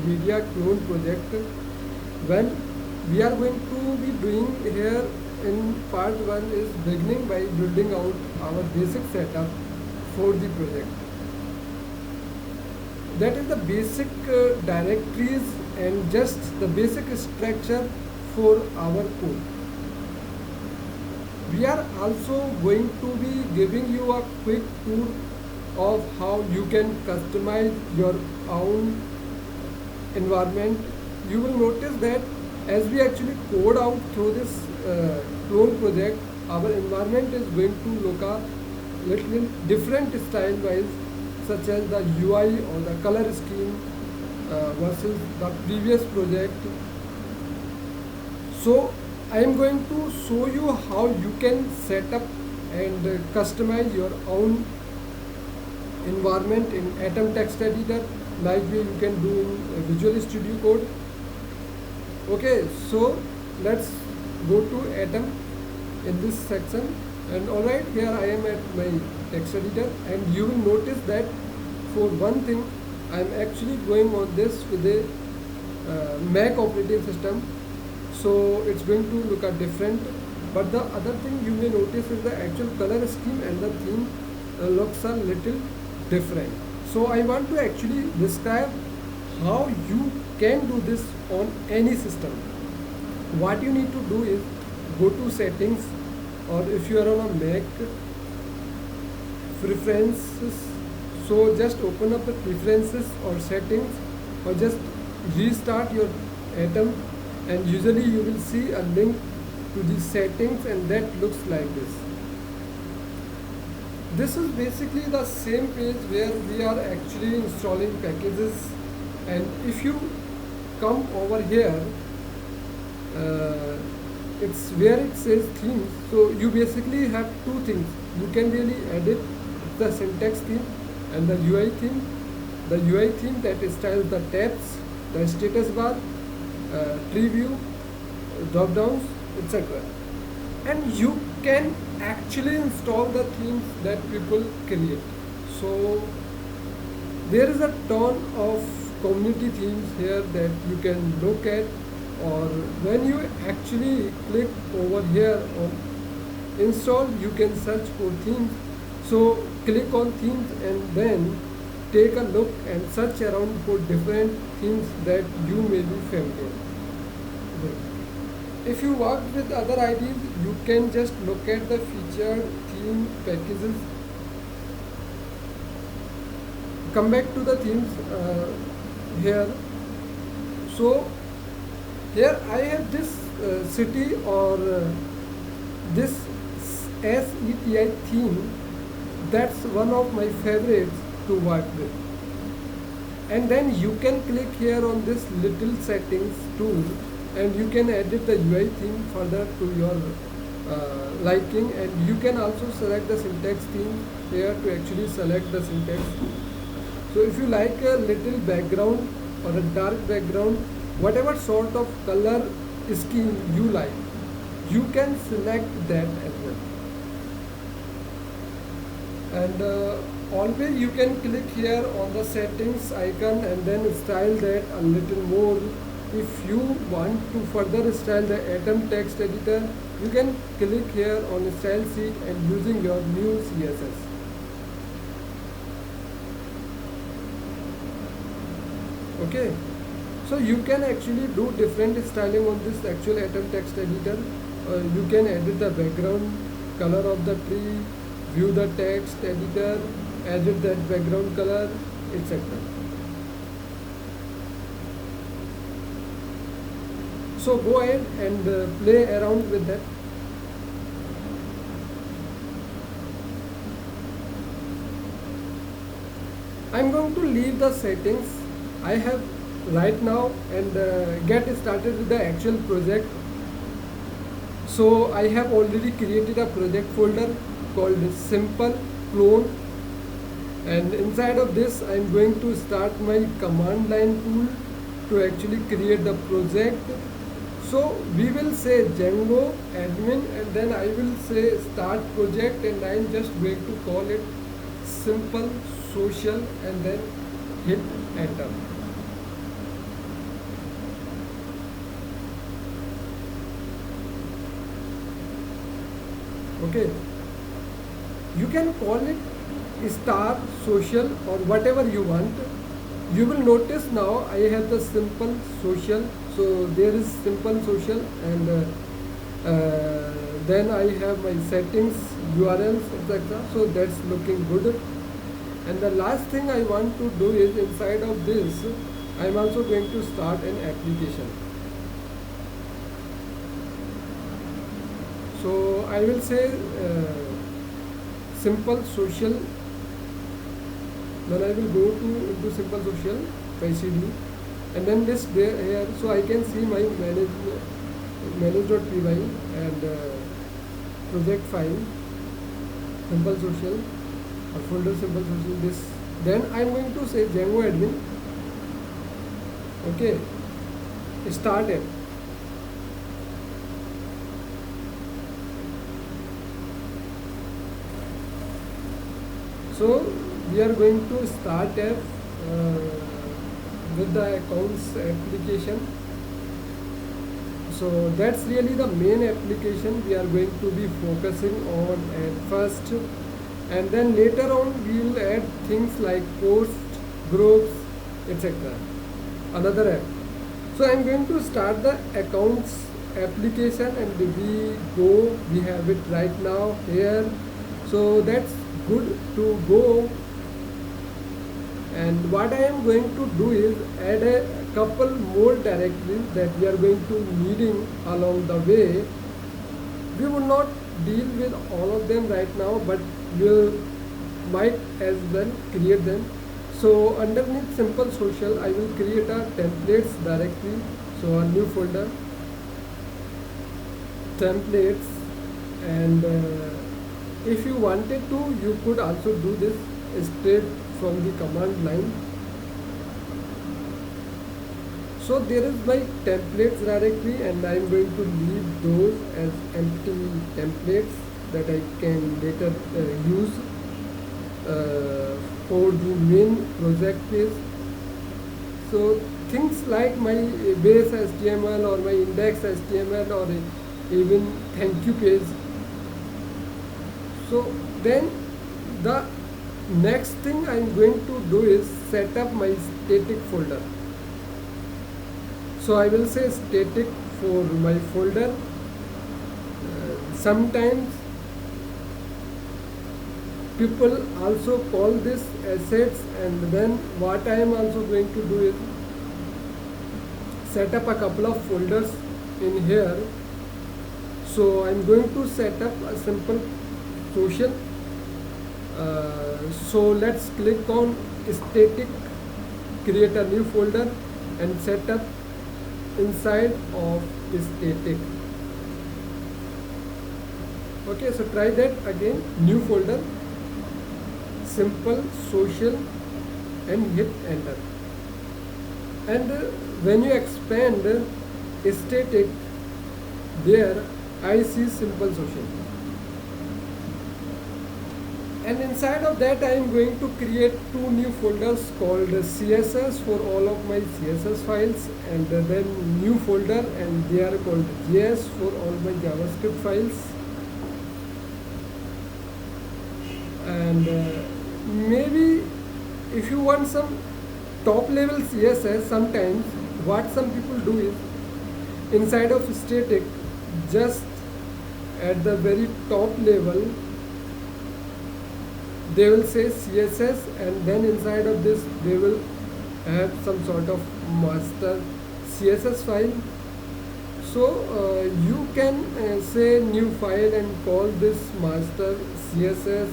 media clone project. When we are going to be doing here in part 1 is beginning by building out our basic setup for the project. That is the basic directories and just the basic structure for our code. We are also going to be giving you a quick tour of how you can customize your own environment. You will notice that as we actually code out through this clone project, our environment is going to look a little different style wise, such as the UI or the color scheme versus the previous project. So I am going to show you how you can set up and customize your own environment in Atom text editor like you can do in Visual Studio Code. Okay, so let's go to Atom in this section, and alright, here I am at my text editor, and you will notice that for one thing I am actually going on this with a Mac operating system, so it's going to look at different. But the other thing you may notice is the actual color scheme and the theme looks a little different. So I want to actually describe how you can do this on any system. What you need to do is go to settings, or if you are on a Mac, preferences. So just open up the preferences or settings, or just restart your Atom, and usually you will see a link to the settings, and that looks like this. This is basically the same page where we are actually installing packages, and if you come over here, it's where it says themes. So you basically have two things. You can really edit the syntax theme and the UI theme. The UI theme that styles the tabs, the status bar, tree view, drop downs, etc. And you can actually install the themes that people create. So there is a ton of community themes here that you can look at, or when you actually click over here on install, you can search for themes. So click on themes and then take a look and search around for different themes that you may be familiar with. If you work with other IDs, you can just look at the featured theme packages. Come back to the themes here. So here I have this city or this SETI theme. That's one of my favorites to work with. And then you can click here on this little settings tool, and you can edit the UI theme further to your liking, and you can also select the syntax theme here to actually select the syntax. So if you like a little background or a dark background, whatever sort of color scheme you like, you can select that as well. And always you can click here on the settings icon and then style that a little more. If you want to further style the Atom text editor, you can click here on style sheet and using your new CSS. Okay, so you can actually do different styling on this actual Atom text editor. You can edit the background color of the tree, view the text editor, edit that background color, etc. So go ahead and play around with that. I'm going to leave the settings I have right now and get started with the actual project. So I have already created a project folder called simple clone, and inside of this I'm going to start my command line tool to actually create the project. So we will say Django admin, and then I will say start project, and I'm just going to call it simple social and then hit enter. Okay, you can call it star social or whatever you want. You will notice now I have the simple social, so there is simple social, and then I have my settings, URLs, etc. So that's looking good. And the last thing I want to do is, inside of this I'm also going to start an application. So I will say simple social. Then I will go to into simple social by CD, and then this there here, so I can see my manage.py and project file, simple social, or folder simple social. This, then I'm going to say Django admin. Okay, start it. So we are going to start with the accounts application. So that's really the main application we are going to be focusing on at first, and then later on we will add things like posts, groups, etc. Another app. So I'm going to start the accounts application, and we have it right now here. So that's good to go. And what I am going to do is add a couple more directories that we are going to needing along the way. We will not deal with all of them right now, but we might as well create them. So underneath simple social, I will create a templates directory. So a new folder, templates, and if you wanted to, you could also do this straight from the command line. So there is my templates directory, and I am going to leave those as empty templates that I can later use for the main project page. So things like my base HTML or my index HTML or even thank you page. So then the next thing I am going to do is set up my static folder. So I will say static for my folder. Sometimes people also call this assets, and then what I am also going to do is set up a couple of folders in here. So I'm going to set up a simple social. So let's click on static, create a new folder, and set up inside of static. Okay, so try that again. New folder, simple social, and hit enter. And when you expand static, there I see simple social. And inside of that I am going to create two new folders called CSS for all of my CSS files, and then new folder, and they are called JS for all my JavaScript files. And maybe if you want some top level CSS, sometimes what some people do is inside of static, just at the very top level they will say CSS, and then inside of this they will have some sort of master CSS file. So you can say new file and call this master CSS,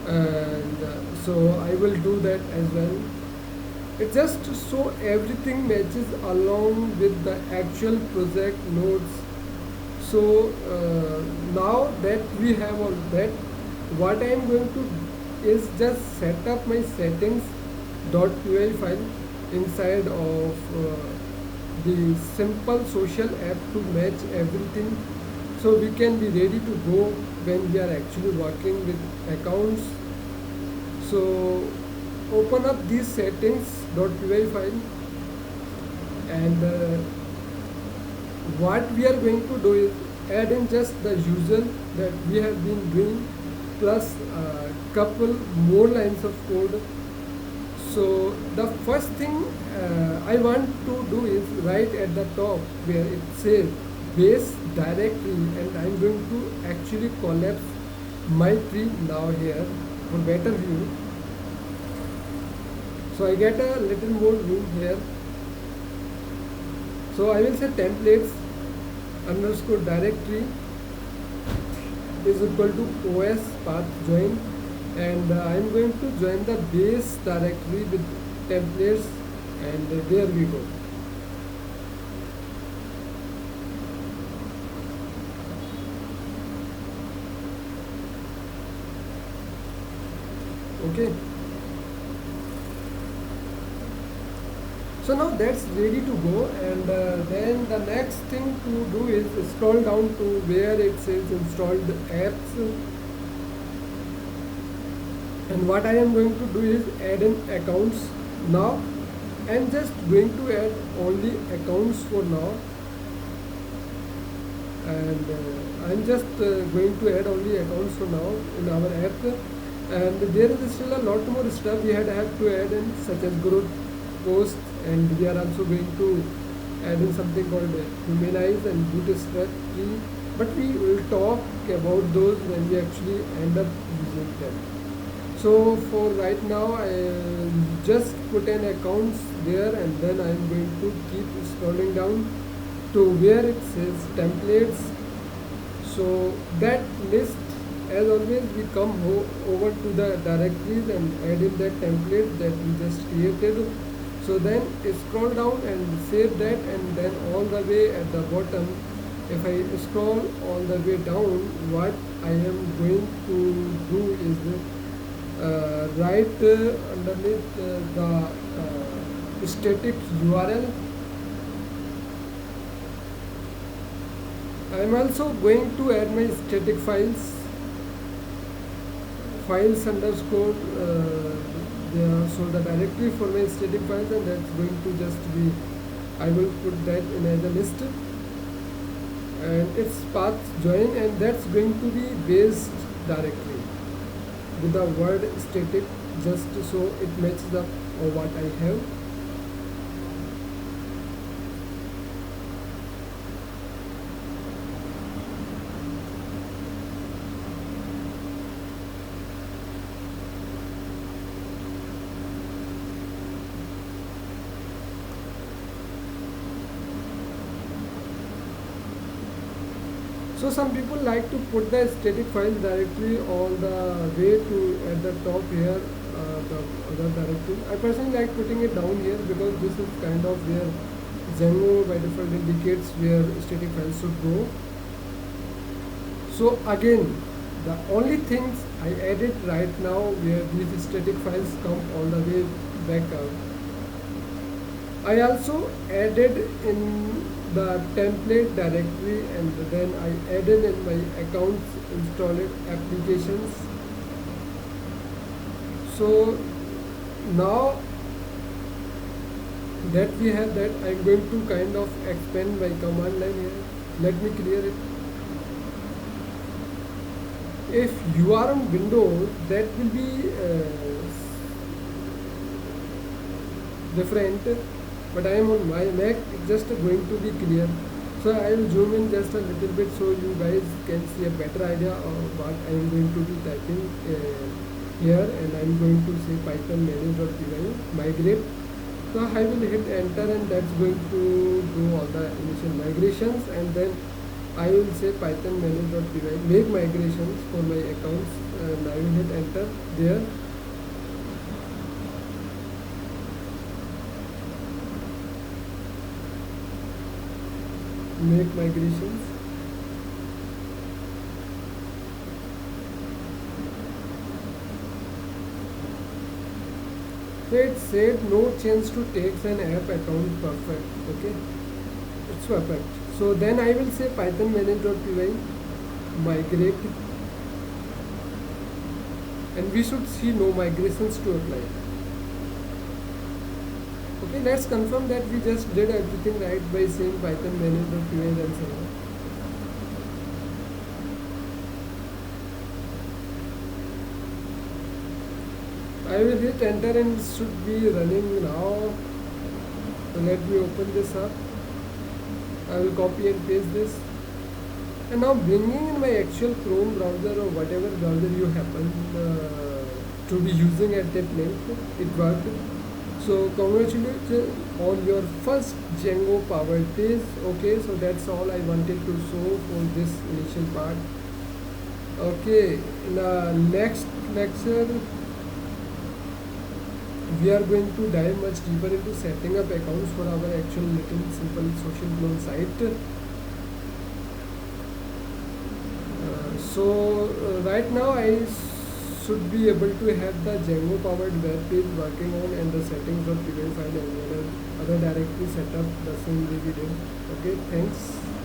and so I will do that as well. It just so everything matches along with the actual project nodes. So now that we have all that, what I am going to is just set up my settings.py file inside of the simple social app to match everything, so we can be ready to go when we are actually working with accounts. So open up these settings.py file, and what we are going to do is add in just the usual that we have been doing, plus a couple more lines of code. So the first thing I want to do is right at the top where it says base directory, and I'm going to actually collapse my tree now here for better view. So I get a little more room here. So I will say templates underscore directory is equal to os path join, and I'm going to join the base directory with templates, and there we go. Okay, so now that's ready to go, and then the next thing to do is scroll down to where it says installed apps, and what I am going to do is add in accounts. Now I'm just going to add only accounts for now, and I'm just going to add only accounts for now in our app, and there is still a lot more stuff we have to add in, such as growth post, and we are also going to add in something called humanize and bootstrap tree, but we will talk about those when we actually end up using them. So for right now, I just put in accounts there, and then I'm going to keep scrolling down to where it says templates. So that list, as always, we come over to the directories and add in that template that we just created. So then scroll down and save that, and then all the way at the bottom, if I scroll all the way down, what I am going to do is write underneath the static URL. I am also going to add my static files underscore there, so the directory for my static files, and that's going to just be, I will put that in as a list, and it's path join, and that's going to be base directory with the word static, just so it matches up what I have. So some people like to put the static files directory all the way to at the top here, the other directory. I personally like putting it down here because this is kind of where Django by default indicates where static files should go. So again, the only things I added right now where these static files come all the way back up, I also added in the template directory, and then I added in my accounts installed applications. So now that we have that, I'm going to kind of expand my command line here. Let me clear it. If you are on Windows, that will be different, but I am on my Mac, it's just going to be clear. So I will zoom in just a little bit so you guys can see a better idea of what I am going to be typing here, and I am going to say python manage.py migrate. So I will hit enter, and that's going to do all the initial migrations, and then I will say python manage.py make migrations for my accounts, and I will hit enter there. Make migrations. So it said no change to text and app account, perfect. Okay, it's perfect. So then I will say python manage.py migrate, and we should see no migrations to apply. Okay, let's confirm that we just did everything right by saying python manage.py and so on. I will hit enter and it should be running now. So let me open this up. I will copy and paste this. And now bringing in my actual Chrome browser or whatever browser you happen to be using at that length, it worked. So congratulations on your first Django powered page. Okay, so that's all I wanted to show for this initial part. Okay, in the next lecture we are going to dive much deeper into setting up accounts for our actual little simple social clone site. Right now I should be able to have the Django powered web page working on and the settings of PDF file and other directory setup the same way we did. Okay, thanks.